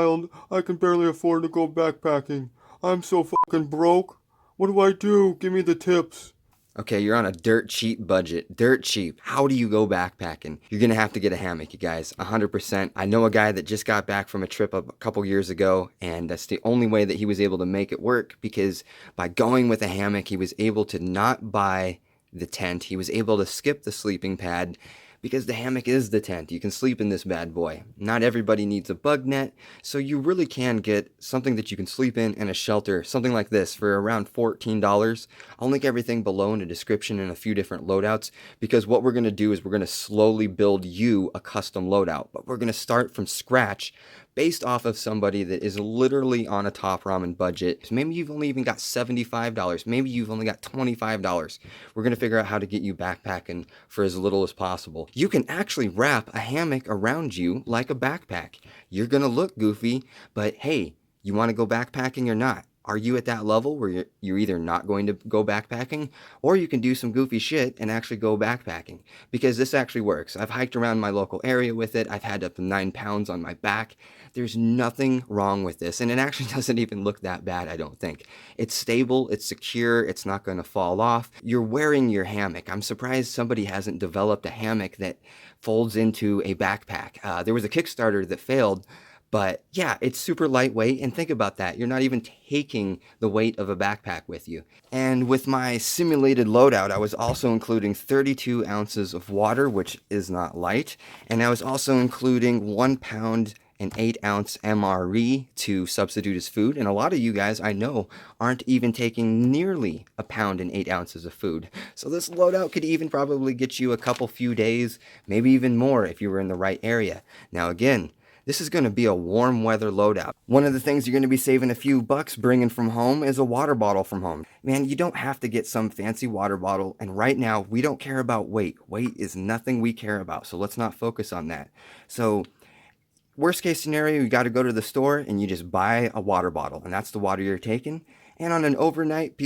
child. I can barely afford to go backpacking. I'm so fucking broke. What do I do? Give me the tips. Okay, you're on a dirt cheap budget. Dirt cheap. How do you go backpacking? You're gonna have to get a hammock, you guys. 100%. I know a guy that just got back from a trip a couple years ago, and that's the only way that he was able to make it work, because by going with a hammock, he was able to not buy the tent. He was able to skip the sleeping pad because the hammock is the tent. You can sleep in this bad boy. Not everybody needs a bug net, so you really can get something that you can sleep in and a shelter, something like this, for around $14. I'll link everything below in the description and a few different loadouts, because what we're going to do is we're going to slowly build you a custom loadout, but we're going to start from scratch based off of somebody that is literally on a top ramen budget. Maybe you've only even got $75. Maybe you've only got $25. We're going to figure out how to get you backpacking for as little as possible. You can actually wrap a hammock around you like a backpack. You're going to look goofy, but hey, you want to go backpacking or not? Are you at that level where you're either not going to go backpacking, or you can do some goofy shit and actually go backpacking? Because this actually works. I've hiked around my local area with it. I've had up to 9 pounds on my back. There's nothing wrong with this, and it actually doesn't even look that bad, I don't think. It's stable, it's secure, it's not going to fall off. You're wearing your hammock. I'm surprised somebody hasn't developed a hammock that folds into a backpack. There was a Kickstarter that failed, but yeah, it's super lightweight, and think about that. You're not even taking the weight of a backpack with you. And with my simulated loadout, I was also including 32 ounces of water, which is not light, and I was also including 1 pound and 8-ounce MRE to substitute as food. And a lot of you guys, I know, aren't even taking nearly 1 pound and 8 ounces of food. So this loadout could even probably get you a few days, maybe even more if you were in the right area. Now again, this is going to be a warm weather loadout. One of the things you're going to be saving a few bucks bringing from home is a water bottle from home. Man, you don't have to get some fancy water bottle, and right now we don't care about weight. Weight is nothing we care about, so let's not focus on that. So worst case scenario, you got to go to the store and you just buy a water bottle, and that's the water you're taking. And on an overnight,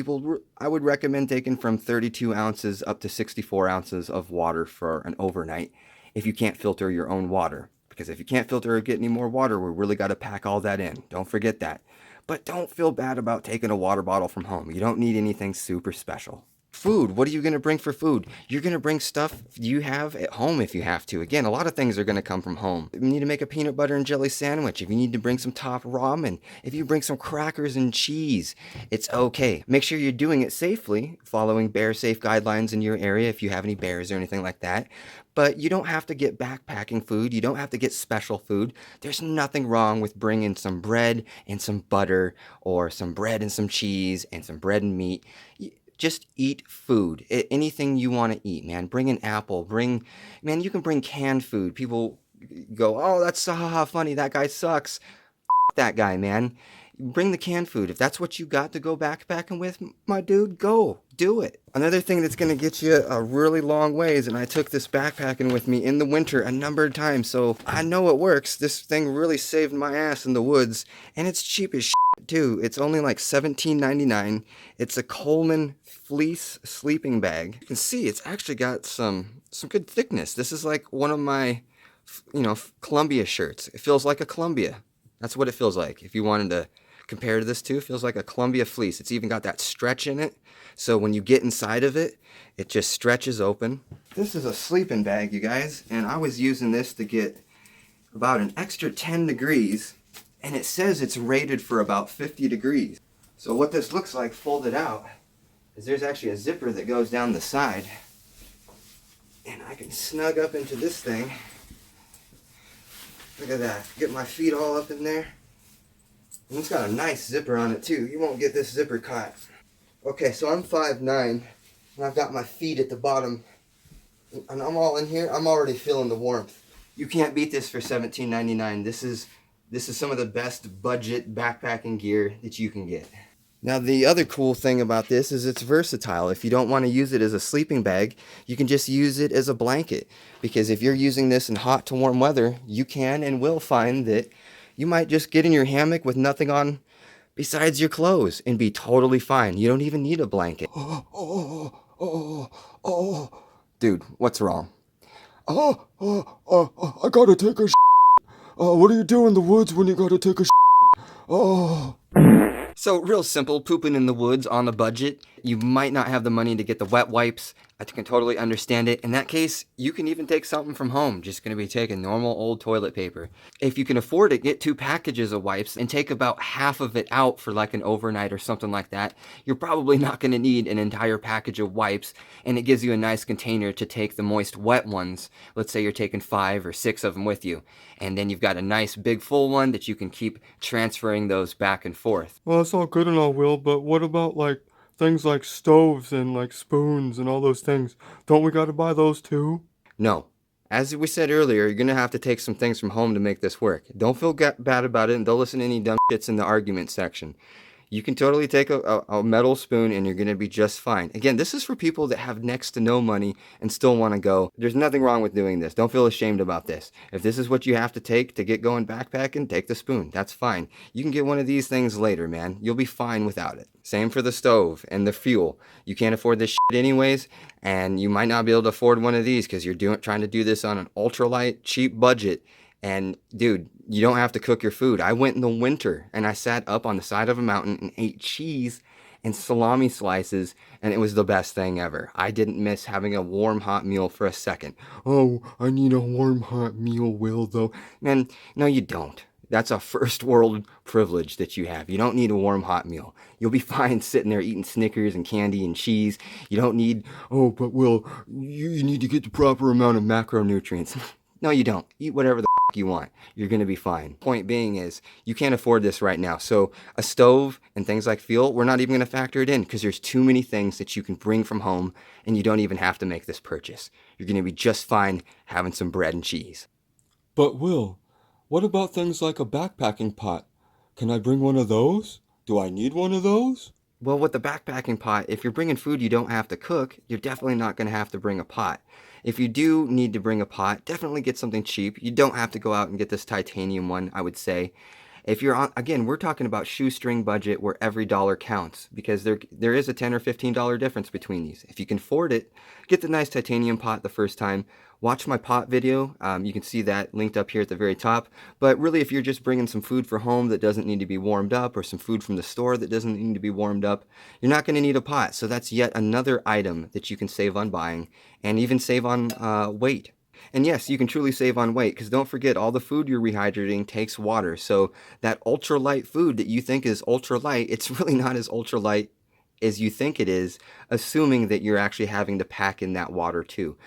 I would recommend taking from 32 ounces up to 64 ounces of water for an overnight if you can't filter your own water. Because if you can't filter or get any more water, we really got to pack all that in. Don't forget that. But don't feel bad about taking a water bottle from home. You don't need anything super special. Food. What are you going to bring for food? You're going to bring stuff you have at home if you have to. Again, a lot of things are going to come from home. If you need to make a peanut butter and jelly sandwich, if you need to bring some top ramen, if you bring some crackers and cheese, it's okay. Make sure you're doing it safely, following bear safe guidelines in your area if you have any bears or anything like that. But you don't have to get backpacking food. You don't have to get special food. There's nothing wrong with bringing some bread and some butter, or some bread and some cheese and some bread and meat. Just eat food. Anything you want to eat, man. Bring an apple. Man, you can bring canned food. People go, oh, that's so funny. That guy sucks. That guy, man. Bring the canned food. If that's what you got to go backpacking with, my dude, go. Do it. Another thing that's going to get you a really long ways, and I took this backpacking with me in the winter a number of times, so I know it works. This thing really saved my ass in the woods, and it's cheap as shit, too. It's only like $17.99. It's a Coleman fleece sleeping bag. You can see it's actually got some good thickness. This is like one of my, Columbia shirts. It feels like a Columbia. That's what it feels like. If you wanted to compare to this too, it feels like a Columbia fleece. It's even got that stretch in it. So when you get inside of it, it just stretches open. This is a sleeping bag, you guys. And I was using this to get about an extra 10 degrees. And it says it's rated for about 50 degrees. So what this looks like folded out is there's actually a zipper that goes down the side. And I can snug up into this thing. Look at that. Get my feet all up in there. And it's got a nice zipper on it too. You won't get this zipper caught. Okay, so I'm 5'9", and I've got my feet at the bottom. And I'm all in here. I'm already feeling the warmth. You can't beat this for $17.99. This is some of the best budget backpacking gear that you can get. Now the other cool thing about this is it's versatile. If you don't want to use it as a sleeping bag, you can just use it as a blanket. Because if you're using this in hot to warm weather, you can and will find that you might just get in your hammock with nothing on besides your clothes and be totally fine. You don't even need a blanket. Dude, what's wrong? I gotta take a What do you do in the woods when you gotta take a Oh. So real simple, pooping in the woods on the budget. You might not have the money to get the wet wipes. I can totally understand it. In that case, you can even take something from home. Just gonna be taking normal old toilet paper. If you can afford it, get 2 packages of wipes and take about half of it out for like an overnight or something like that. You're probably not gonna need an entire package of wipes, and it gives you a nice container to take the moist wet ones. Let's say you're taking 5 or 6 of them with you. And then you've got a nice big full one that you can keep transferring those back and forth. Well, that's all good and all, Will, but what about, like, things like stoves and, like, spoons and all those things? Don't we gotta buy those too? No. As we said earlier, you're going to have to take some things from home to make this work. Don't feel bad about it, and don't listen to any dumb shits in the argument section. You can totally take a metal spoon and you're going to be just fine. Again, this is for people that have next to no money and still want to go. There's nothing wrong with doing this. Don't feel ashamed about this. If this is what you have to take to get going backpacking, take the spoon. That's fine. You can get one of these things later, man. You'll be fine without it. Same for the stove and the fuel. You can't afford this shit anyways, and you might not be able to afford one of these because you're trying to do this on an ultralight, cheap budget. And dude, you don't have to cook your food. I went in the winter and I sat up on the side of a mountain and ate cheese and salami slices, and it was the best thing ever. I didn't miss having a warm hot meal for a second. Oh, I need a warm hot meal, Will, though. Man, no you don't. That's a first world privilege that you have. You don't need a warm hot meal. You'll be fine sitting there eating Snickers and candy and cheese. You don't need, Oh, but Will, you need to get the proper amount of macronutrients. No, you don't. Eat whatever the you want. You're going to be fine. Point being is you can't afford this right now. So a stove and things like fuel, we're not even going to factor it in because there's too many things that you can bring from home and you don't even have to make this purchase. You're going to be just fine having some bread and cheese. But Will, what about things like a backpacking pot? Can I bring one of those? Do I need one of those? Well, with the backpacking pot, if you're bringing food you don't have to cook, you're definitely not going to have to bring a pot. If you do need to bring a pot, definitely get something cheap. You don't have to go out and get this titanium one, I would say. If you're on, again, we're talking about shoestring budget where every dollar counts because there is a $10 or $15 difference between these. If you can afford it, get the nice titanium pot the first time. Watch my pot video. You can see that linked up here at the very top. But really, if you're just bringing some food for home that doesn't need to be warmed up or some food from the store that doesn't need to be warmed up, you're not going to need a pot. So that's yet another item that you can save on buying and even save on weight. And yes, you can truly save on weight because don't forget all the food you're rehydrating takes water. So that ultralight food that you think is ultralight, it's really not as ultralight as you think it is, assuming that you're actually having to pack in that water too.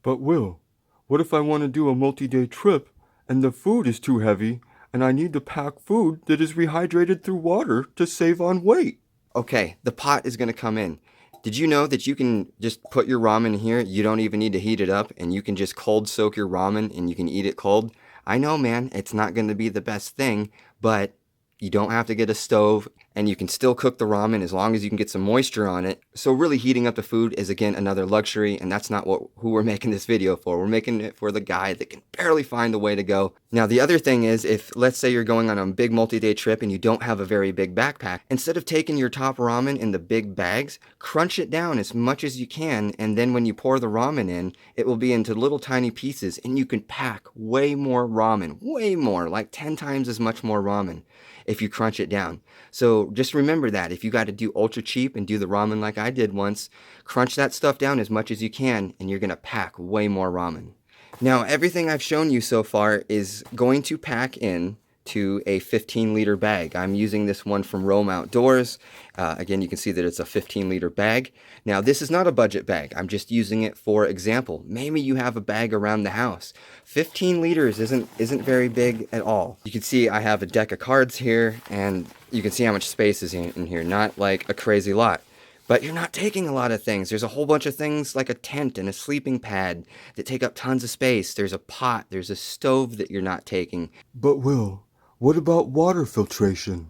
But Will, what if I want to do a multi-day trip and the food is too heavy and I need to pack food that is rehydrated through water to save on weight? Okay, the pot is going to come in. Did you know that you can just put your ramen here? You don't even need to heat it up and you can just cold soak your ramen and you can eat it cold. I know, man, it's not going to be the best thing, but you don't have to get a stove and you can still cook the ramen as long as you can get some moisture on it. So really heating up the food is again another luxury, and that's not who we're making this video for. We're making it for the guy that can barely find a way to go. Now the other thing is, if let's say you're going on a big multi-day trip and you don't have a very big backpack, instead of taking your top ramen in the big bags, crunch it down as much as you can, and then when you pour the ramen in, it will be into little tiny pieces and you can pack way more ramen, way more, like 10 times as much more ramen if you crunch it down. So just remember that if you got to do ultra cheap and do the ramen like I did once, crunch that stuff down as much as you can and you're going to pack way more ramen. Now everything I've shown you so far is going to pack in to a 15-liter bag. I'm using this one from Roam Outdoors. Again, you can see that it's a 15-liter bag. Now, this is not a budget bag. I'm just using it for example. Maybe you have a bag around the house. 15 liters isn't very big at all. You can see I have a deck of cards here, and you can see how much space is in here. Not like a crazy lot. But you're not taking a lot of things. There's a whole bunch of things like a tent and a sleeping pad that take up tons of space. There's a pot. There's a stove that you're not taking. But Will, what about water filtration?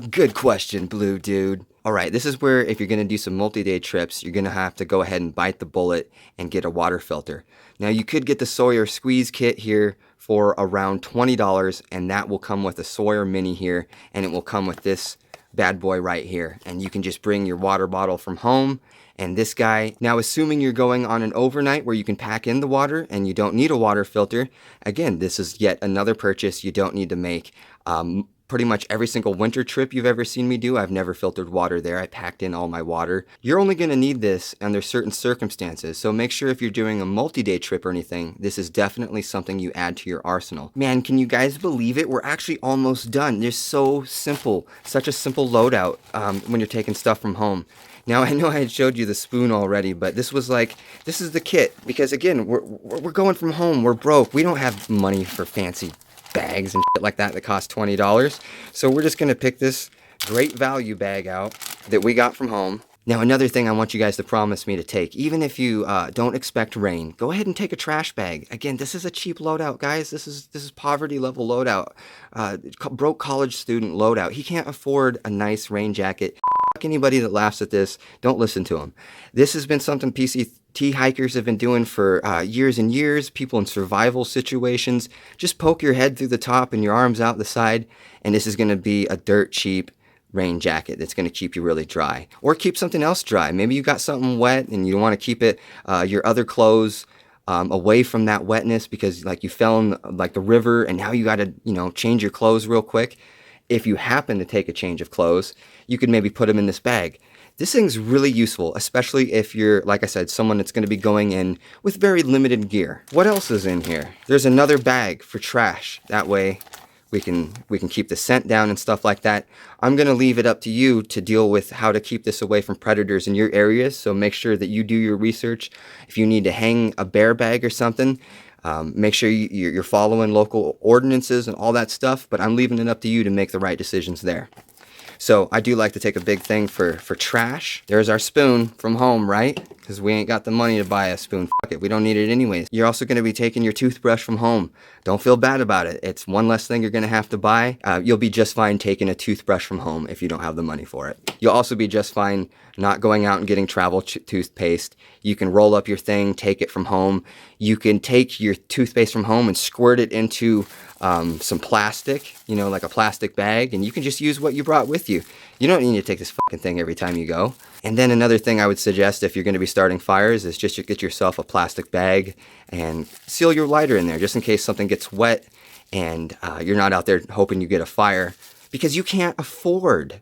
Good question, Blue Dude. Alright, this is where if you're going to do some multi-day trips, you're going to have to go ahead and bite the bullet and get a water filter. Now, you could get the Sawyer Squeeze Kit here for around $20, and that will come with a Sawyer Mini here, and it will come with this bad boy right here. And you can just bring your water bottle from home. And this guy, now assuming you're going on an overnight where you can pack in the water and you don't need a water filter, again, this is yet another purchase you don't need to make. Pretty much every single winter trip you've ever seen me do, I've never filtered water there. I packed in all my water. You're only going to need this under certain circumstances, so make sure if you're doing a multi-day trip or anything, this is definitely something you add to your arsenal. Man, can you guys believe it? We're actually almost done. They're so simple. Such a simple loadout when you're taking stuff from home. Now, I know I had showed you the spoon already, but this is the kit, because again, we're going from home. We're broke. We don't have money for fancy bags and shit like that cost $20. So we're just going to pick this great value bag out that we got from home. Now, another thing I want you guys to promise me to take, even if you don't expect rain, go ahead and take a trash bag. Again, this is a cheap loadout, guys. This is poverty level loadout. Broke college student loadout. He can't afford a nice rain jacket. Fuck anybody that laughs at this. Don't listen to him. This has been something PCT hikers have been doing for years and years. People in survival situations. Just poke your head through the top and your arms out the side, and this is going to be a dirt cheap rain jacket that's going to keep you really dry, or keep something else dry. Maybe you got something wet and you want to keep it your other clothes away from that wetness because like you fell in like the river and now you got to change your clothes real quick. If you happen to take a change of clothes, you could maybe put them in this bag. This thing's really useful, especially if you're, like I said, someone that's going to be going in with very limited gear. What else is in here? There's another bag for trash. That way we can keep the scent down and stuff like that. I'm going to leave it up to you to deal with how to keep this away from predators in your areas. So make sure that you do your research. If you need to hang a bear bag or something, make sure you're following local ordinances and all that stuff. But I'm leaving it up to you to make the right decisions there. So I do like to take a big thing for trash. There's our spoon from home, right? Because we ain't got the money to buy a spoon. Fuck it, we don't need it anyways. You're also going to be taking your toothbrush from home. Don't feel bad about it. It's one less thing you're going to have to buy. You'll be just fine taking a toothbrush from home if you don't have the money for it. You'll also be just fine not going out and getting travel toothpaste. You can roll up your thing, take it from home. You can take your toothpaste from home and squirt it into some plastic, like a plastic bag, and you can just use what you brought with you. You don't need to take this fucking thing every time you go. And then another thing I would suggest if you're going to be starting fires is just get yourself a plastic bag and seal your lighter in there just in case something gets wet and you're not out there hoping you get a fire, because you can't afford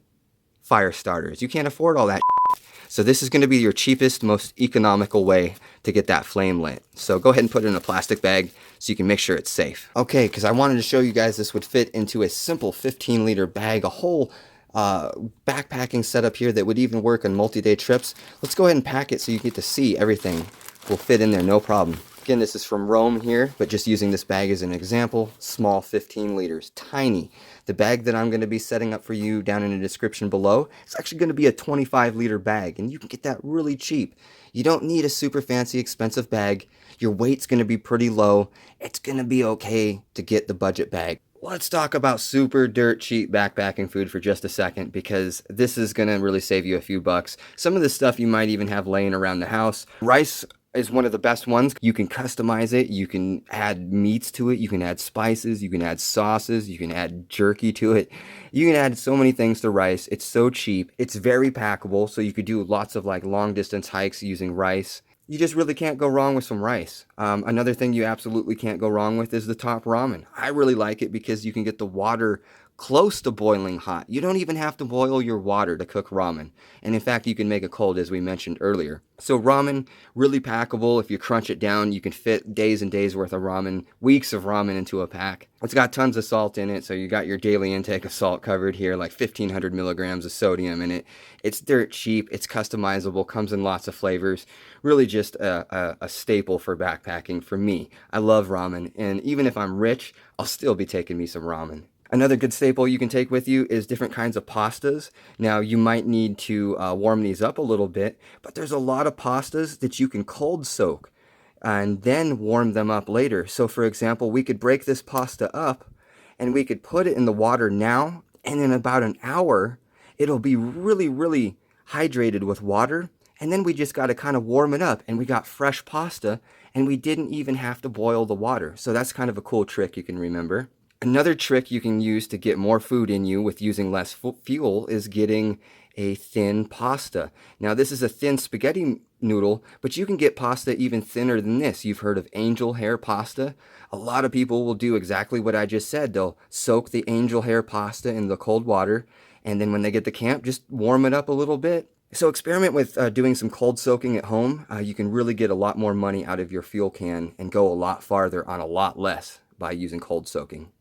fire starters. You can't afford all that shit. So this is going to be your cheapest, most economical way to get that flame lit. So go ahead and put it in a plastic bag so you can make sure it's safe. Okay, because I wanted to show you guys this would fit into a simple 15-liter bag, a whole backpacking setup here that would even work on multi-day trips. Let's go ahead and pack it so you get to see everything will fit in there, no problem. Again, this is from Rome here, but just using this bag as an example, small 15 liters, tiny. The bag that I'm going to be setting up for you down in the description below, it's actually going to be a 25-liter bag, and you can get that really cheap. You don't need a super fancy, expensive bag. Your weight's going to be pretty low. It's going to be okay to get the budget bag. Let's talk about super dirt cheap backpacking food for just a second, because this is going to really save you a few bucks. Some of the stuff you might even have laying around the house. Rice is one of the best ones. You can customize it. You can add meats to it. You can add spices. You can add sauces. You can add jerky to it. You can add so many things to rice. It's so cheap. It's very packable, so you could do lots of like long distance hikes using rice. You just really can't go wrong with some rice. Another thing you absolutely can't go wrong with is the top ramen. I really like it because you can get the water close to boiling hot. You don't even have to boil your water to cook ramen. And in fact, you can make it cold, as we mentioned earlier. So ramen, really packable. If you crunch it down, you can fit days and days worth of ramen, weeks of ramen into a pack. It's got tons of salt in it, so you got your daily intake of salt covered here, like 1,500 milligrams of sodium in it. It's dirt cheap, it's customizable, comes in lots of flavors. Really just a staple for backpacking for me. I love ramen, and even if I'm rich, I'll still be taking me some ramen. Another good staple you can take with you is different kinds of pastas. Now, you might need to warm these up a little bit, but there's a lot of pastas that you can cold soak and then warm them up later. So, for example, we could break this pasta up and we could put it in the water now, and in about an hour, it'll be really, really hydrated with water. And then we just got to kind of warm it up, and we got fresh pasta, and we didn't even have to boil the water. So that's kind of a cool trick you can remember. Another trick you can use to get more food in you with using less fuel is getting a thin pasta. Now, this is a thin spaghetti noodle, but you can get pasta even thinner than this. You've heard of angel hair pasta. A lot of people will do exactly what I just said. They'll soak the angel hair pasta in the cold water, and then when they get to camp, just warm it up a little bit. So experiment with doing some cold soaking at home. You can really get a lot more money out of your fuel can and go a lot farther on a lot less by using cold soaking.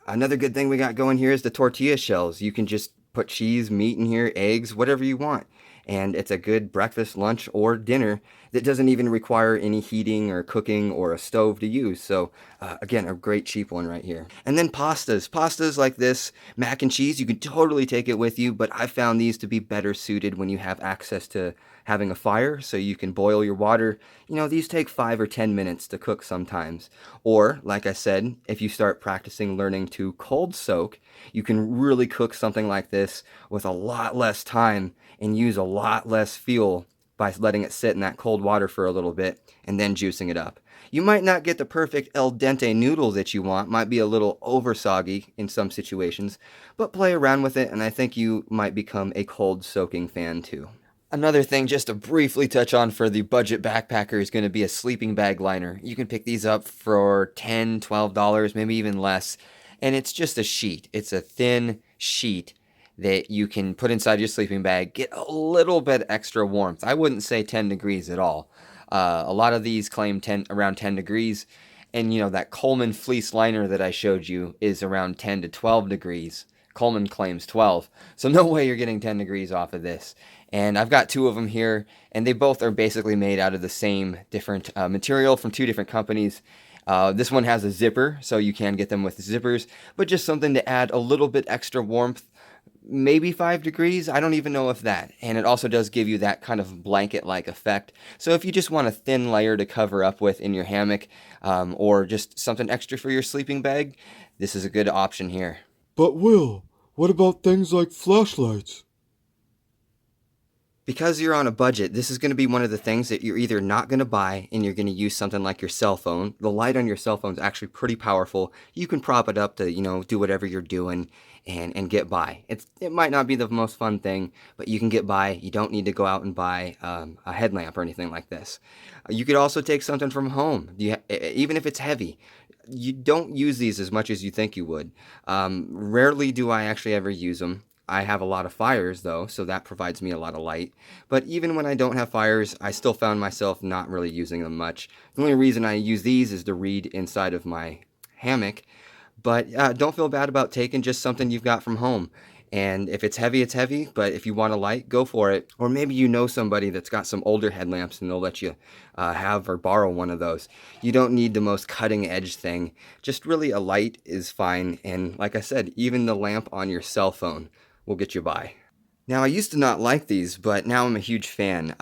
Another good thing we got going here is the tortilla shells. You can just put cheese, meat in here, eggs, whatever you want. And it's a good breakfast, lunch, or dinner that doesn't even require any heating or cooking or a stove to use. So again, a great cheap one right here. And then pastas. Pastas like this, mac and cheese, you can totally take it with you, but I found these to be better suited when you have access to having a fire so you can boil your water. You know, these take 5 or 10 minutes to cook sometimes. Or, like I said, if you start practicing learning to cold soak, you can really cook something like this with a lot less time and use a lot less fuel by letting it sit in that cold water for a little bit and then juicing it up. You might not get the perfect al dente noodle that you want, might be a little over soggy in some situations, but play around with it and I think you might become a cold soaking fan too. Another thing just to briefly touch on for the budget backpacker is going to be a sleeping bag liner. You can pick these up for $10, $12, maybe even less, and it's just a sheet. It's a thin sheet that you can put inside your sleeping bag, get a little bit extra warmth. I wouldn't say 10 degrees at all. A lot of these claim around 10 degrees, and you know that Coleman fleece liner that I showed you is around 10 to 12 degrees. Coleman claims 12, so no way you're getting 10 degrees off of this. And I've got 2 of them here, and they both are basically made out of the same different material from 2 different companies. This one has a zipper, so you can get them with zippers, but just something to add a little bit extra warmth, maybe 5 degrees, I don't even know if that. And it also does give you that kind of blanket-like effect. So if you just want a thin layer to cover up with in your hammock, or just something extra for your sleeping bag, this is a good option here. But Will, what about things like flashlights? Because you're on a budget, this is going to be one of the things that you're either not going to buy and you're going to use something like your cell phone. The light on your cell phone is actually pretty powerful. You can prop it up to, you know, do whatever you're doing and get by. It might not be the most fun thing, but you can get by. You don't need to go out and buy a headlamp or anything like this. You could also take something from home, even if it's heavy. You don't use these as much as you think you would. Rarely do I actually ever use them. I have a lot of fires though, so that provides me a lot of light. But even when I don't have fires, I still found myself not really using them much. The only reason I use these is to read inside of my hammock. But don't feel bad about taking just something you've got from home. And if it's heavy, it's heavy. But if you want a light, go for it. Or maybe you know somebody that's got some older headlamps and they'll let you have or borrow one of those. You don't need the most cutting edge thing. Just really a light is fine. And like I said, even the lamp on your cell phone will get you by. Now, I used to not like these, but now I'm a huge fan.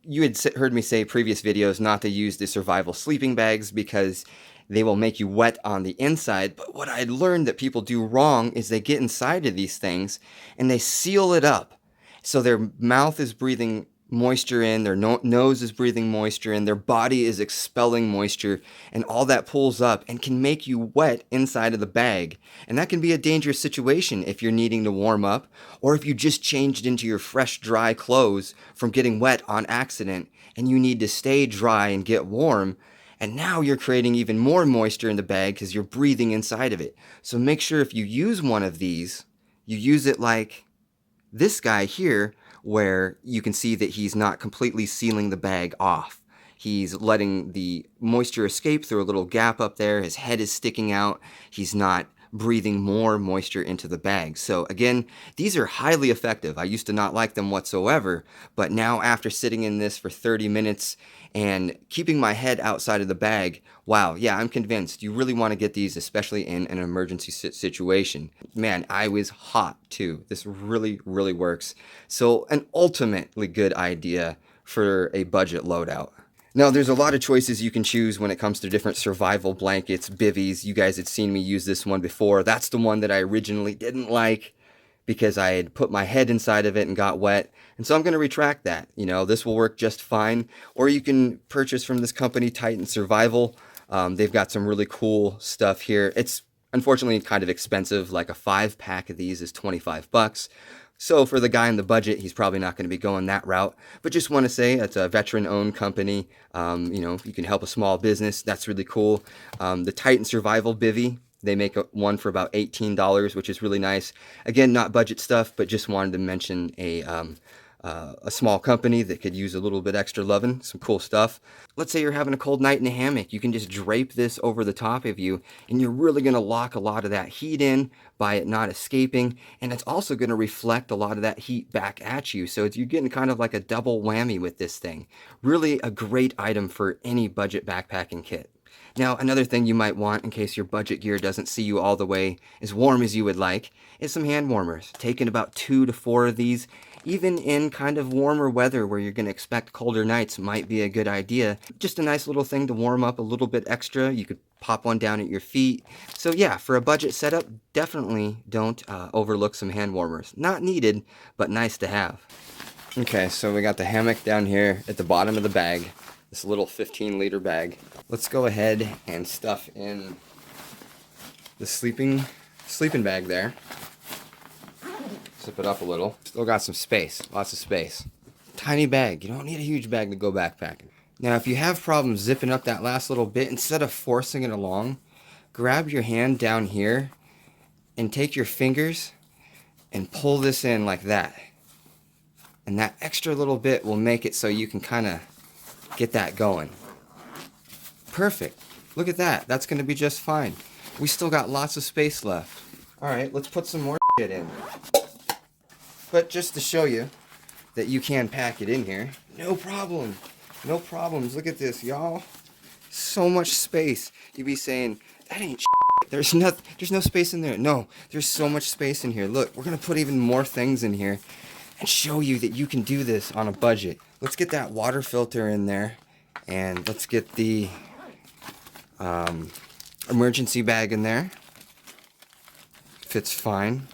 You had heard me say previous videos not to use the survival sleeping bags because they will make you wet on the inside. But what I learned that people do wrong is they get inside of these things and they seal it up. So their mouth is breathing moisture in, their nose is breathing moisture in, their body is expelling moisture, and all that pulls up and can make you wet inside of the bag. And that can be a dangerous situation if you're needing to warm up, or if you just changed into your fresh, dry clothes from getting wet on accident, and you need to stay dry and get warm. And now you're creating even more moisture in the bag because you're breathing inside of it. So make sure if you use one of these, you use it like this guy here, where you can see that he's not completely sealing the bag off. He's letting the moisture escape through a little gap up there. His head is sticking out. He's not breathing more moisture into the bag. So again, these are highly effective. I used to not like them whatsoever, but now after sitting in this for 30 minutes and keeping my head outside of the bag, wow, yeah, I'm convinced you really want to get these, especially in an emergency situation. Man, I was hot too. This really, really works. So an ultimately good idea for a budget loadout. Now, there's a lot of choices you can choose when it comes to different survival blankets, bivvies. You guys had seen me use this one before. That's the one that I originally didn't like because I had put my head inside of it and got wet. And so I'm going to retract that. You know, this will work just fine. Or you can purchase from this company, Titan Survival. They've got some really cool stuff here. It's Unfortunately, kind of expensive. Like a 5-pack of these is $25. So for the guy on the budget, he's probably not going to be going that route. But just want to say it's a veteran-owned company. You can help a small business. That's really cool. The Titan Survival Bivvy, they make one for about $18, which is really nice. Again, not budget stuff, but just wanted to mention a small company that could use a little bit extra loving. Some cool stuff. Let's say you're having a cold night in a hammock. You can just drape this over the top of you, and you're really going to lock a lot of that heat in by it not escaping, and it's also going to reflect a lot of that heat back at you. So you're getting kind of like a double whammy with this thing. Really a great item for any budget backpacking kit. Now, another thing you might want in case your budget gear doesn't see you all the way as warm as you would like is some hand warmers. Taking about 2 to 4 of these, even in kind of warmer weather where you're going to expect colder nights, might be a good idea. Just a nice little thing to warm up a little bit extra. You could pop one down at your feet. So yeah, for a budget setup, definitely don't overlook some hand warmers. Not needed, but nice to have. Okay, so we got the hammock down here at the bottom of the bag. This little 15-liter bag. Let's go ahead and stuff in the sleeping bag there. Zip it up a little. Still got some space, lots of space. Tiny bag, you don't need a huge bag to go backpacking. Now if you have problems zipping up that last little bit, instead of forcing it along, grab your hand down here and take your fingers and pull this in like that. And that extra little bit will make it so you can kind of get that going. Perfect. Look at that. That's going to be just fine. We still got lots of space left. Alright, let's put some more shit in. But just to show you that you can pack it in here, no problem. No problems. Look at this, y'all. So much space. You'd be saying, that ain't shit. There's no space in there. No, there's so much space in here. Look, we're going to put even more things in here and show you that you can do this on a budget. Let's get that water filter in there, and let's get the emergency bag in there. Fits fine.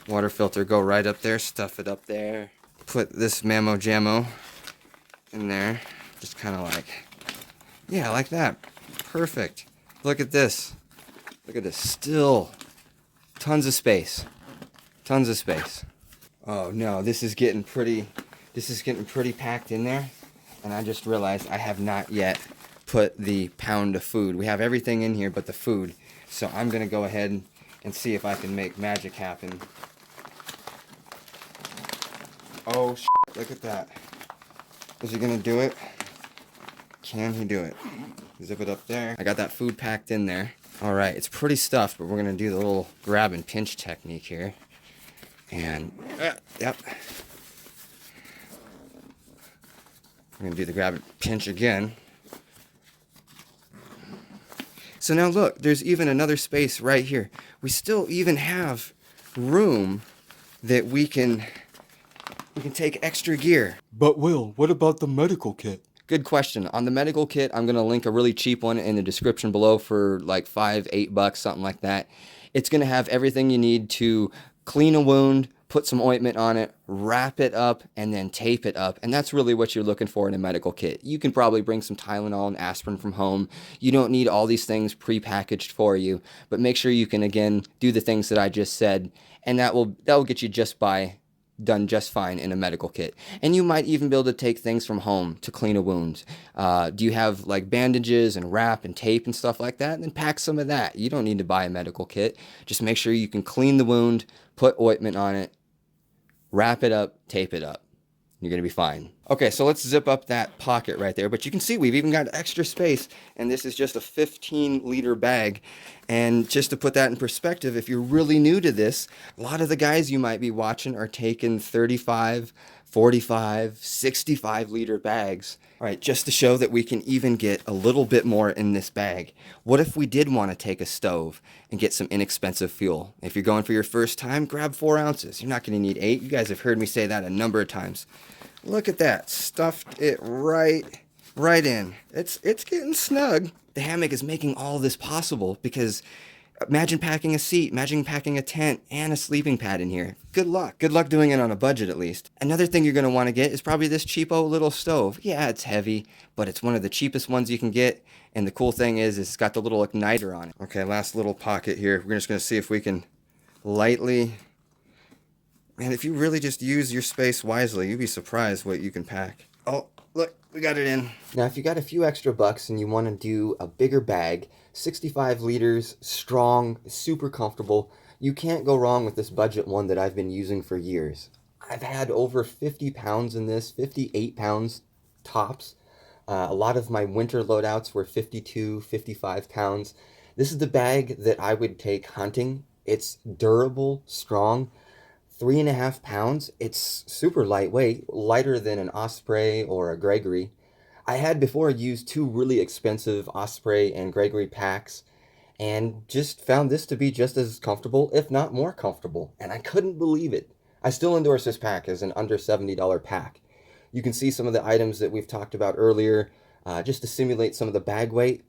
Water filter, go right up there, stuff it up there. Put this Mammo Jammo in there, just kind of like, yeah, like that. Perfect. Look at this. Look at this. Still tons of space. Tons of space. Oh no, this is getting pretty packed in there. And I just realized I have not yet put the pound of food. We have everything in here but the food. So I'm going to go ahead and see if I can make magic happen. Oh, look at that. Is he going to do it? Can he do it? Zip it up there. I got that food packed in there. All right, it's pretty stuffed, but we're going to do the little grab and pinch technique here. And, yep. We're going to do the grab and pinch again. So now look, there's even another space right here. We still even have room that we can take extra gear. But Will, what about the medical kit? Good question. On the medical kit, I'm going to link a really cheap one in the description below for like $5-8, something like that. It's going to have everything you need to clean a wound, put some ointment on it, wrap it up, and then tape it up. And that's really what you're looking for in a medical kit. You can probably bring some Tylenol and aspirin from home. You don't need all these things pre-packaged for you, but make sure you can, again, do the things that I just said, and that will get you done just fine in a medical kit. And you might even be able to take things from home to clean a wound. Do you have like bandages and wrap and tape and stuff like that? Then pack some of that. You don't need to buy a medical kit. Just make sure you can clean the wound, put ointment on it, wrap it up, tape it up. You're going to be fine. Okay, so let's zip up that pocket right there. But you can see we've even got extra space, and this is just a 15-liter bag. And just to put that in perspective, if you're really new to this, a lot of the guys you might be watching are taking 35, 45, 65-liter bags. All right, just to show that we can even get a little bit more in this bag. What if we did want to take a stove and get some inexpensive fuel? If you're going for your first time, grab 4 ounces. You're not going to need 8. You guys have heard me say that a number of times. Look at that. Stuffed it right in. It's getting snug. The hammock is making all this possible because Imagine packing a seat, imagine packing a tent and a sleeping pad in here. Good luck. Good luck doing it on a budget at least. Another thing you're going to want to get is probably this cheapo little stove. Yeah, it's heavy, but it's one of the cheapest ones you can get. And the cool thing is it's got the little igniter on it. Okay, last little pocket here. We're just going to see if we can lightly... Man, if you really just use your space wisely, you'd be surprised what you can pack. Oh, look, we got it in. Now, if you got a few extra bucks and you want to do a bigger bag, 65 liters, strong, super comfortable, you can't go wrong with this budget one that I've been using for years. I've had over 50 pounds in this, 58 pounds tops. A lot of my winter loadouts were 52, 55 pounds. This is the bag that I would take hunting. It's durable, strong. 3.5 pounds. It's super lightweight, lighter than an Osprey or a Gregory. I had before used two really expensive Osprey and Gregory packs and just found this to be just as comfortable, if not more comfortable. And I couldn't believe it. I still endorse this pack as an under $70 pack. You can see some of the items that we've talked about earlier, just to simulate some of the bag weight.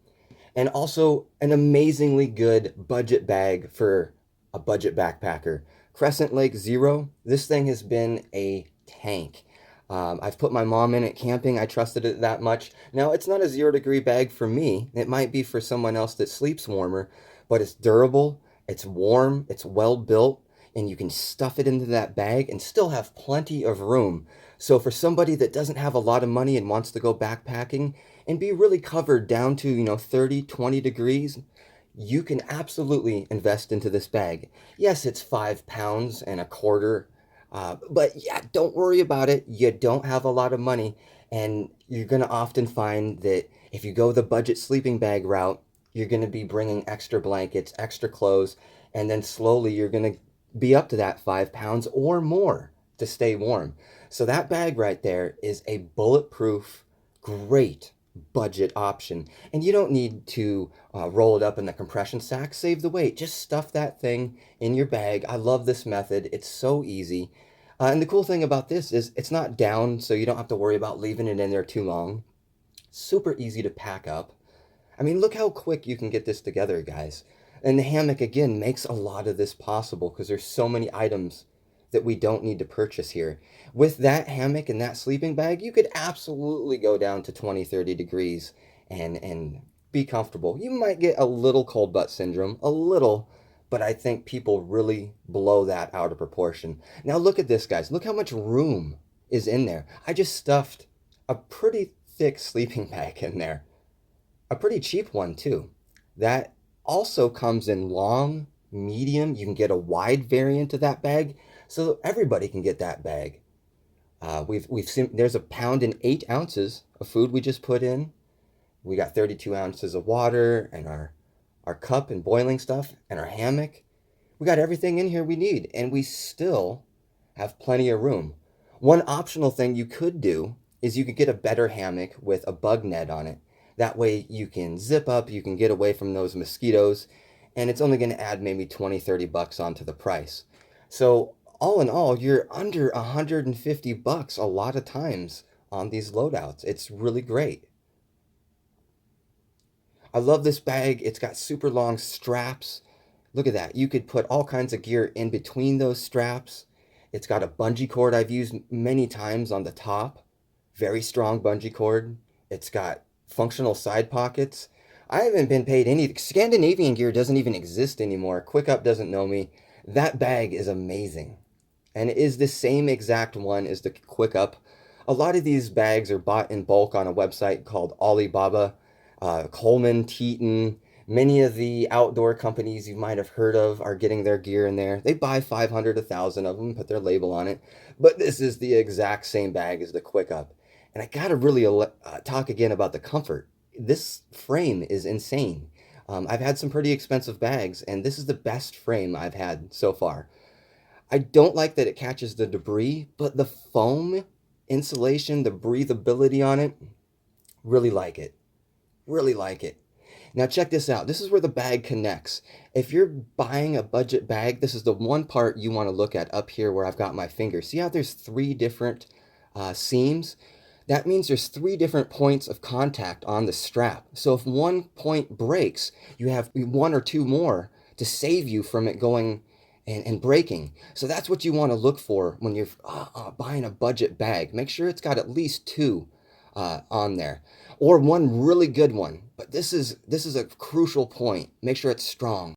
And also an amazingly good budget bag for a budget backpacker. Crescent Lake Zero, this thing has been a tank. I've put my mom in it camping. I trusted it that much. Now, it's not a 0-degree bag for me. It might be for someone else that sleeps warmer, but it's durable, it's warm, it's well built, and you can stuff it into that bag and still have plenty of room. So for somebody that doesn't have a lot of money and wants to go backpacking and be really covered down to, 30, 20 degrees, you can absolutely invest into this bag. Yes, it's 5 pounds and a quarter, but yeah, don't worry about it. You don't have a lot of money, and you're going to often find that if you go the budget sleeping bag route, you're going to be bringing extra blankets, extra clothes, and then slowly you're going to be up to that 5 pounds or more to stay warm. So that bag right there is a bulletproof, great budget option. And you don't need to roll it up in the compression sack. Save the weight. Just stuff that thing in your bag. I love this method. It's so easy. And the cool thing about this is it's not down, so you don't have to worry about leaving it in there too long. Super easy to pack up. I mean, look how quick you can get this together, guys. And the hammock, again, makes a lot of this possible because there's so many items that we don't need to purchase here. With that hammock and that sleeping bag, you could absolutely go down to 20, 30 degrees and be comfortable. You might get a little cold butt syndrome, a little, but I think people really blow that out of proportion. Now look at this, guys. Look how much room is in there. I just stuffed a pretty thick sleeping bag in there. A pretty cheap one, too. That also comes in long, medium. You can get a wide variant of that bag, so everybody can get that bag. We've seen there's 1 pound and 8 ounces of food we just put in. We got 32 ounces of water and our cup and boiling stuff and our hammock. We got everything in here we need, and we still have plenty of room. One optional thing you could do is you could get a better hammock with a bug net on it. That way you can zip up, you can get away from those mosquitoes, and it's only going to add maybe 20, 30 bucks onto the price. So all in all, you're under 150 bucks a lot of times on these loadouts. It's really great. I love this bag. It's got super long straps. Look at that. You could put all kinds of gear in between those straps. It's got a bungee cord I've used many times on the top. Very strong bungee cord. It's got functional side pockets. I haven't been paid any. Scandinavian gear doesn't even exist anymore. QuickUp doesn't know me. That bag is amazing. And it is the same exact one as the QuickUp. A lot of these bags are bought in bulk on a website called Alibaba. Coleman, Teton, many of the outdoor companies you might have heard of are getting their gear in there. They buy 500, 1,000 of them, put their label on it. But this is the exact same bag as the QuickUp. And I gotta really talk again about the comfort. This frame is insane. I've had some pretty expensive bags, and this is the best frame I've had so far. I don't like that it catches the debris, but the foam insulation, the breathability on it, really like it. Really like it. Now check this out. This is where the bag connects. If you're buying a budget bag, this is the one part you want to look at up here where I've got my finger. See how there's 3 different seams? That means there's 3 different points of contact on the strap. So if one point breaks, you have 1 or 2 more to save you from it going and breaking. So that's what you want to look for when you're buying a budget bag. Make sure it's got at least two on there, or one really good one. But this is a crucial point. Make sure it's strong.